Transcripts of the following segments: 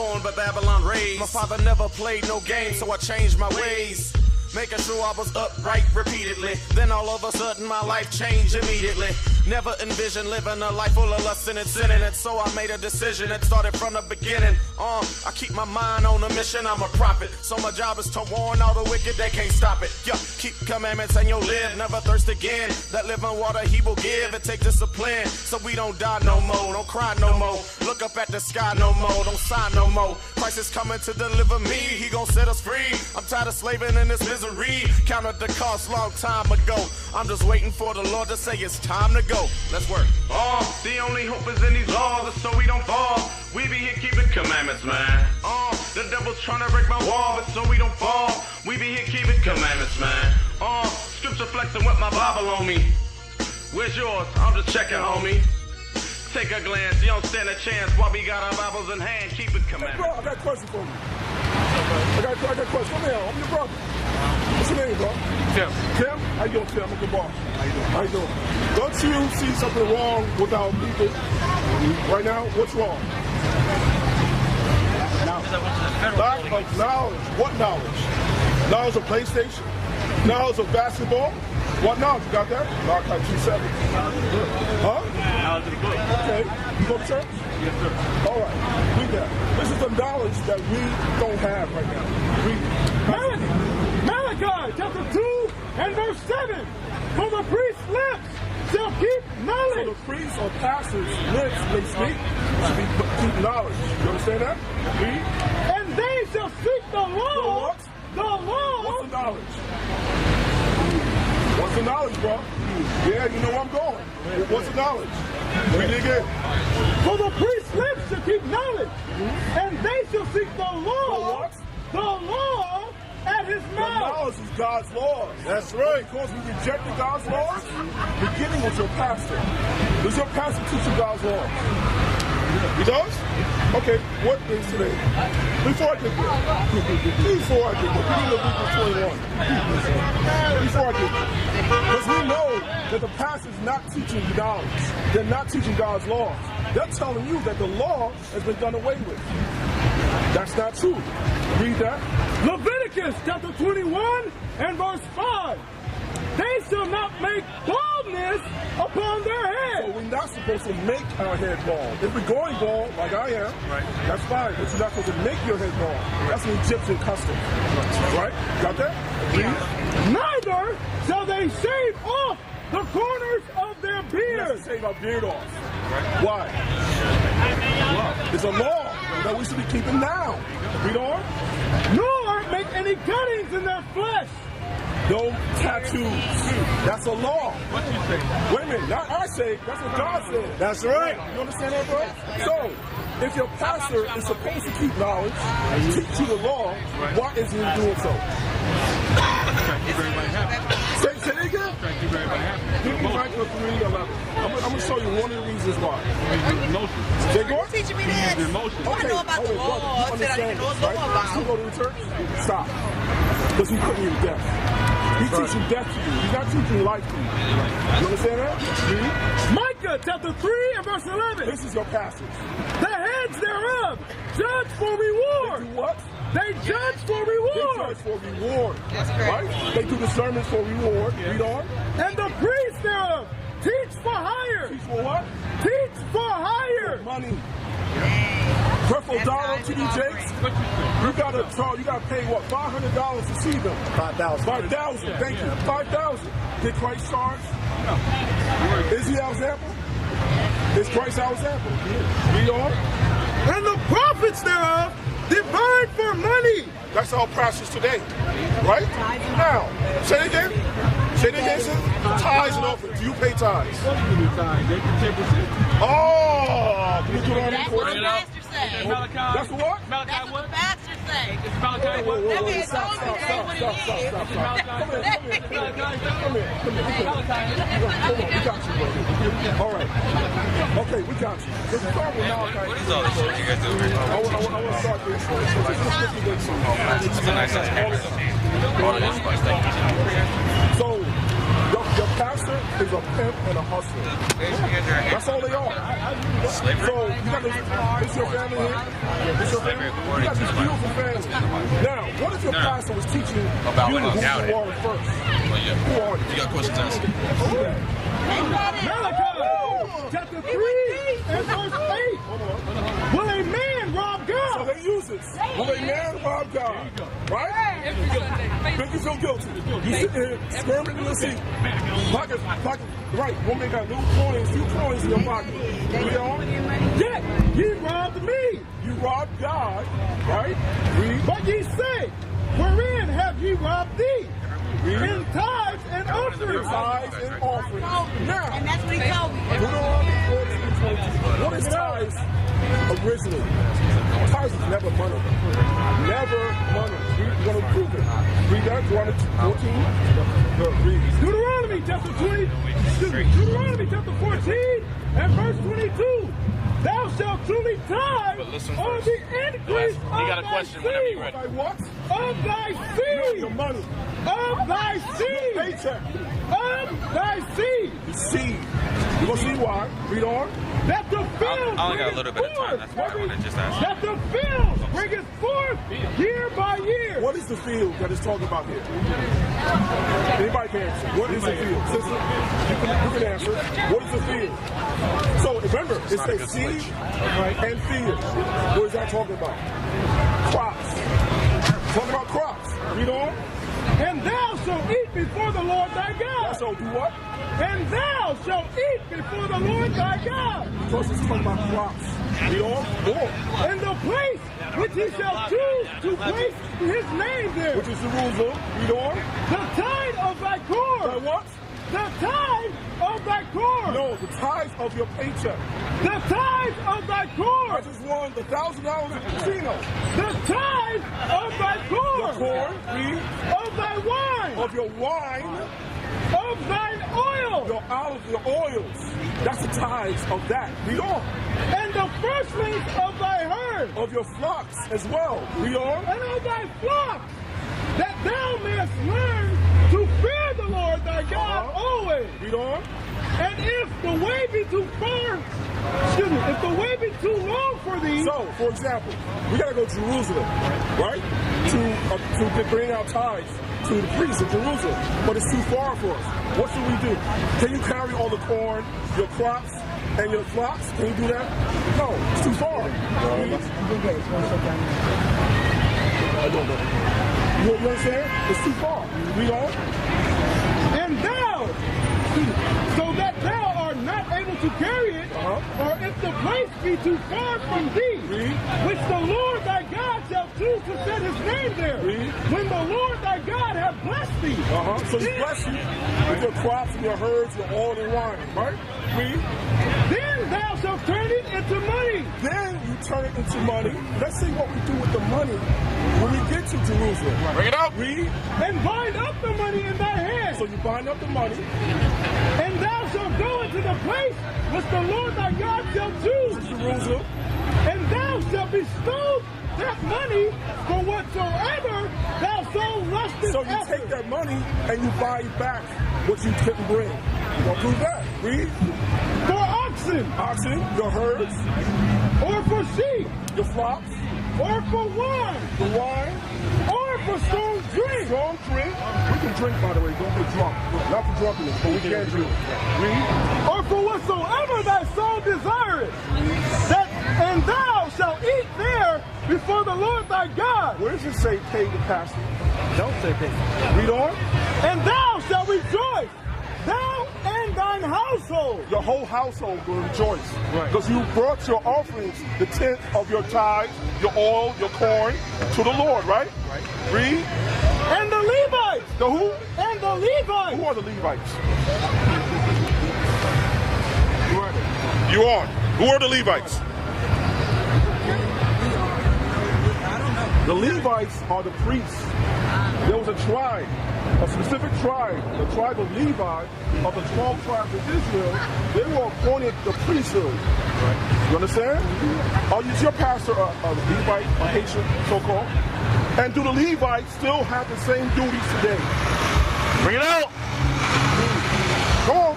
born, but Babylon raised. My father never played no game, so I changed my ways. Making sure I was upright repeatedly. Then all of a sudden my life changed immediately. Never envisioned living a life full of lust and sin in it. So I made a decision that started from the beginning. I keep my mind on a mission, I'm a prophet. So my job is to warn all the wicked, they can't stop it. Yeah, keep commandments and you'll live, never thirst again. That living water he will give, it takes discipline. So we don't die no more, don't cry no more. Look up at the sky no more, don't sigh no more. Christ is coming to deliver me, he gon' set us free. I'm tired of slaving in this misery. Counted the cost long time ago. I'm just waiting for the Lord to say it's time to go. Let's work. The only hope is in these laws, so we don't fall. We be here keeping commandments, man. The devil's trying to break my wall, but so we don't fall. We be here keeping commandments, man. Scripture flexing with my Bible on me. Where's yours? I'm just checking, homie. Take a glance, you don't stand a chance while we got our Bibles in hand, keeping commandments. Hey bro, I got a question for you. I got a question. Come here, I'm your brother. What's your name, bro? Tim. Tim? How you doing, Tim? I'm a good boss. How you doing? Don't you see something wrong with our people right now? What's wrong? Lack of knowledge. What knowledge? Knowledge of PlayStation? Knowledge of basketball? What knowledge? You got that? Malachi 2:7. Huh? Knowledge of the book. Okay. You go to church? Yes, sir. All right. Read that. This is the knowledge that we don't have right now. Read it. Malachi chapter 2 and verse 7. For the priest's lips shall keep knowledge. So the priests or pastors' lips, they speak, should be keep knowledge. You understand that? Read. And they shall seek the law. The law. What's the knowledge? What's the knowledge, bro? Yeah, you know where I'm going. What's the knowledge? Read it again. For the priest's lips shall keep knowledge, and they shall seek the law. The law at his mouth. The knowledge is God's laws. That's right. Because we rejected God's laws, beginning with your pastor. Does your pastor teach you God's laws? He does? Okay, what is today? Before I get there. Before I get there. Give me Leviticus 21. Before I get there. Because we know that the pastor's not teaching you knowledge. They're not teaching God's laws. They're telling you that the law has been done away with. That's not true. Read that. Leviticus chapter 21 and verse 5. They shall not make baldness upon their head. So we're not supposed to make our head bald. If we're going bald, like I am, that's fine. But you're not supposed to make your head bald. That's an Egyptian custom. Right? Got that? Read. Neither shall they shave off the corners of their We have beards. to shave our beard off. Why? It's a law that we should be keeping now. Read on. Nor make any cuttings in their flesh. No tattoos. That's a law. What you say? Wait a minute. Not I say. That's what God said. That's right. You understand that, bro? So, if your pastor is supposed to keep knowledge, teach you the law, why isn't he doing so? Trying to keep everybody happy. Say it again. Trying to keep everybody happy. Give me Micah 3:11. I'm going to show you one of the reasons why. Emotions. Say go. Teaching me this. Emotions. I know about the law. I said I didn't know the law about. You go to the church? Stop. Because he's putting you to death. He's teaching death to you. He's not teaching life to you. You understand that? Micah chapter 3 and verse 11. This is your passage. The heads thereof judge for reward. They do what? They judge for They reward. judge for reward. That's correct. Right? They do discernment for reward. Read on. And the priests thereof teach for hire. Teach for what? Teach for hire. Money. Purple dollar TD Jakes. You gotta pay what? $500 to see them. 5,000. 5,000. Thank you. 5,000. Did Christ charge? No. Is he our example? Is Christ our example? Read on. And the prophets thereof divide for money. That's our practice today. Right? Now, say it again. Say it again, sir. Tithes and offerings. Do you pay tithes? They can 10%. Oh, can you do that? That's what the pastor say. Malachi. That's what? Malachi That's what what? the pastor say. It's Malachi what? That man told me that ain't what it is. Come here. We got you, bro. All right. Okay, we got you. Let's start with Malachi. What is all this shit you guys do here? I want to start this. It's a nice ass camera. All of this, but thank you. So, your pastor is a pimp and a hustler. That's all they are. Slavery? So you got this your family here? This your family? You got this beautiful family. Now, what if your pastor was teaching About you what? who Doubt you it. are first? Well, yeah. Who are you? You got questions asked? Malachi chapter 3 and verse 8. Will a man rob So God? they use this. Will a man rob God? Right? Make you feel guilty. You sit here, squirming in your seat. Pocket, right. Woman got little coins, few coins in your pocket. You know? Yet ye robbed me. You robbed God, right? Read. But ye say, wherein have ye robbed thee? In tithes and offerings. Tithes and offerings. And Now, that's what he told me. Deuteronomy 14:22. What is tithes originally? Tithes is never money. Never money. We're going to prove it. Read that, Deuteronomy 14. Read. Deuteronomy chapter 20, Deuteronomy chapter 14 and verse 22. Thou shalt truly tithe But listen on first. the increase of You got a thy question whenever you're seed. ready. Like what? Of thy seed. Your money. Of thy seed. Paycheck. Of thy seed. The seed. You're going to see why. Read on. That the field I only got a little bit of time. That's why I want to just ask. that the field bringeth forth year by year. What is the field that is talking about here? Anybody can answer. What is the field? Sister, you can answer. What is the field? So remember, it says seed and field. What is that talking about? Crops. Talking about crops. Read on. And thou shalt eat before the Lord thy God. So do what? And thou shalt eat before the Lord thy God. Because it's talking about crops. Read on. More. In the place which he shall choose to place his name there. Which is Jerusalem. Read on. The tithe of thy By corn. what? The tithe of thy corn. No, the tithe of your paycheck. The tithe of thy I corn. just won the $1,000 at the casino. The tithe of thy corn. Corn. Read. Of thy wine. Of your wine. Of thine oil. Your olives, your oils. That's the tithes of that. Read on. And the firstlings of thy herd. Of your flocks as well. Read on. And of thy flocks. That thou mayest learn to fear the Lord thy God always. Read on. And if the way be too far, if the way be too long for thee, So, for example, we gotta go to Jerusalem, right? To bring our tithes to the priests of Jerusalem, but it's too far for us. What should we do? Can you carry all the corn, your crops, and your flocks? Can you do that? No, it's too far. You understand? It's too far. Read on. and thou, so that thou art not able to carry it, or if the place be too far from thee, which the Lord thy God shall choose to set his name there, when the Lord thy God hath blessed thee. So he bless you with your crops and your herds, your oil and wine, right? Read. Then thou shalt turn it into money. Then you turn it into money. Let's see what we do with the money when we get to Jerusalem. Bring it out. Read. And bind up the money in thy hand. So you bind up the money. And thou shalt go into the place which the Lord thy God shall choose. Jerusalem. And thou shalt bestow that money for whatsoever thou so lustest So you after. take that money and you buy back what you couldn't bring. You gonna prove that? Read. For oxen, Oxen, your herds, or for sheep, your flocks, or for wine, the wine, or for strong drink. strong drink. We can drink, by the way. Don't get drunk. Not for drunkenness, but we can drink. Read. Or for whatsoever thy soul desireth, and thou shalt eat there before the Lord thy God. Where does it say pay the pastor? Don't say pay. Read on. And thou shalt rejoice, thou and thine household. Your whole household will rejoice. Because you brought your offerings, the tenth of your tithes, your oil, your corn, to the Lord, right? Read. And the Levites. The who? And the Levites. Who are the Levites? You are. Who are the Levites? The Levites are the priests. There was a tribe, a specific tribe, the tribe of Levi, of the 12 tribes of Israel. They were appointed the priesthood. You understand? Is your pastor a Levite, a Haitian, so-called? And do the Levites still have the same duties today? Bring it out. Come on.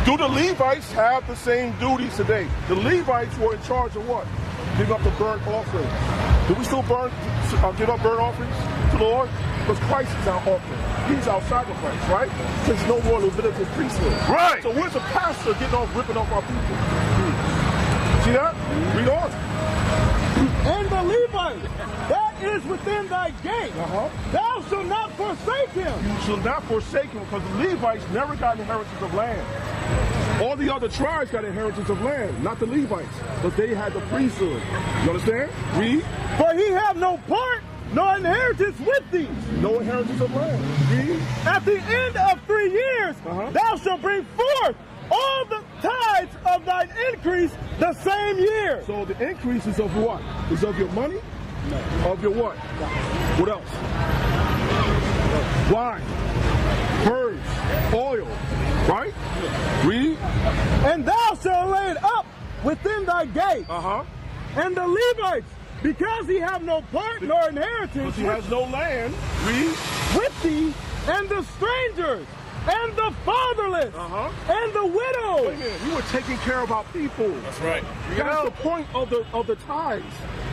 Do the Levites have the same duties today? The Levites were in charge of what? Give up the burnt offerings. Do we still give up burnt offerings to the Lord? Because Christ is our offering. He's our sacrifice, right? There's no more Levitical priesthood. Right. So where's the pastor getting off ripping off our people? See that? Read on. And the Levite that is within thy gate, thou shalt not forsake him. You shall not forsake him, because the Levites never got inheritance of land. All the other tribes got inheritance of land, not the Levites, but they had the priesthood. You understand? Read. For he have no part nor inheritance with thee. No inheritance of land. Read. At the end of 3 years, thou shalt bring forth all the tithes of thine increase the same year. So the increase is of what? Is of your money? No. Of your what? What else? Wine, herds, oil, right? Read. And thou shalt lay it up within thy gate. And the Levites, because he have no part nor inheritance, he has no land. Read. With thee, and the strangers, and the fatherless, and the widows. Wait a minute, you were taking care of our people. That's right. That's the point of the tithes,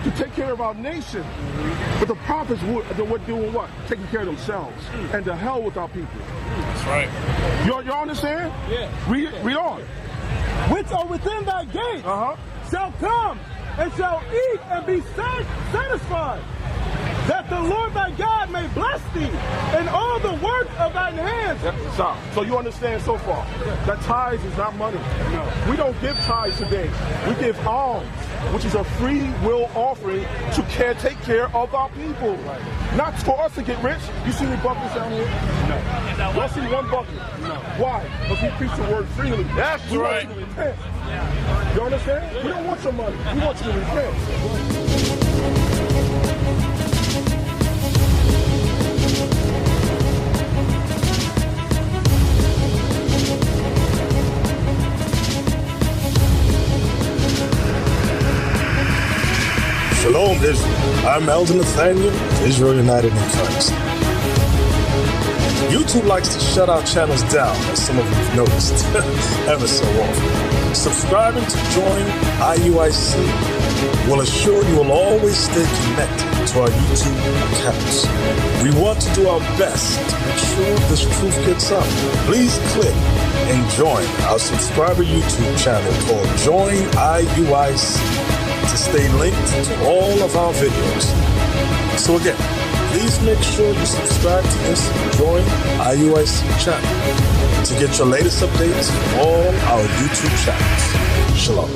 to take care of our nation. But the prophets were doing what? Taking care of themselves. And to hell with our people. That's right. Y'all understand? Yeah. Read on. Which are within thy gate shall come and shall eat and be satisfied, that the Lord thy God may bless thee in all the work of thine hands. Stop. So you understand so far that tithes is not money. No. We don't give tithes today. We give alms, which is a free will offering to take care of our people. Right. Not for us to get rich. You see any buckets down here? No. Y'all see one bucket? No. Why? Because we preach the word freely. That's right. We want you to repent. You understand? We don't want your money. We want you to repent. Shalom, Israel. I'm Elder Nathaniel of Israel United in Christ. YouTube likes to shut our channels down, as some of you have noticed, ever so often. Subscribing to join IUIC will assure you will always stay connected to our YouTube accounts. We want to do our best to make sure this truth gets out. Please click and join our subscriber YouTube channel called Join IUIC to stay linked to all of our videos. So again, please make sure you subscribe to this Join IUIC channel to get your latest updates from all our YouTube channels. Shalom.